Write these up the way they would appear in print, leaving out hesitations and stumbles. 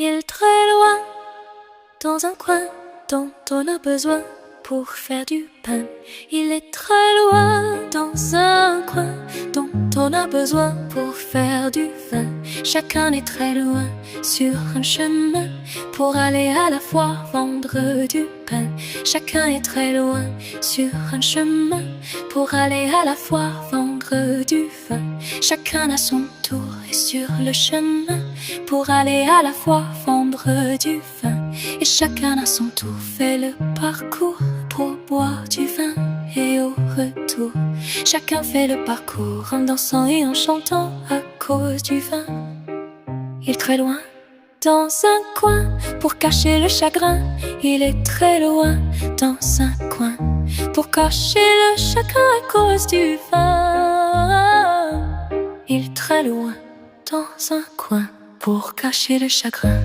Il est très loin, dans un coin dont on a besoin pour faire du pain. Il est très loin, dans un coin dont on a besoin pour faire du vin. Chacun est très loin sur un chemin pour aller à la fois vendre du pain. Chacun est très loin sur un chemin pour aller à la fois vendre du vin. Chacun à son tour est sur le chemin pour aller à la fois vendre du vin. Et chacun à son tour fait le parcours pour boire du vin. Et au retour, chacun fait le parcours en dansant et en chantant à cause du vin. Il est très loin, dans un coin, pour cacher le chagrin. Il est très loin, dans un coin, pour cacher le chagrin à cause du vin. Il est très loin, dans un coin, pour cacher le chagrin.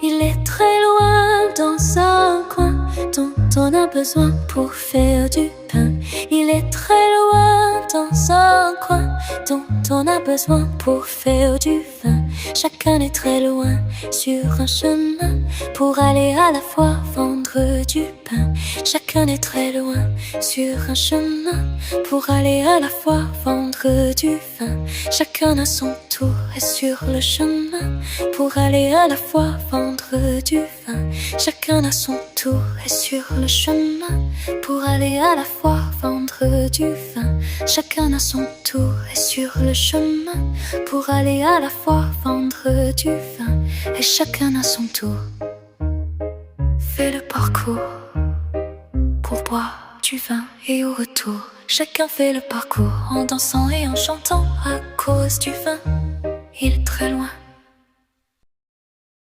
Il est très loin, dans un coin dont on a besoin pour faire du pain. Il est très loin, dans un coin dont on a besoin pour faire du vin. Chacun est très loin sur un chemin pour aller à la fois vendre du pain. Chacun est très loin sur un chemin pour aller à la fois vendre du vin. Chacun à son tour est sur le chemin pour aller à la fois vendre du vin. Chacun à son tour est sur le chemin pour aller à la fois vendre du vin. Chacun à son tour est sur le chemin pour aller à la fois vendre du vin. Et chacun à son tour fait le parcours pour boire du vin. Et au retour, chacun fait le parcours en dansant et en chantant à cause du vin. Il est très loin,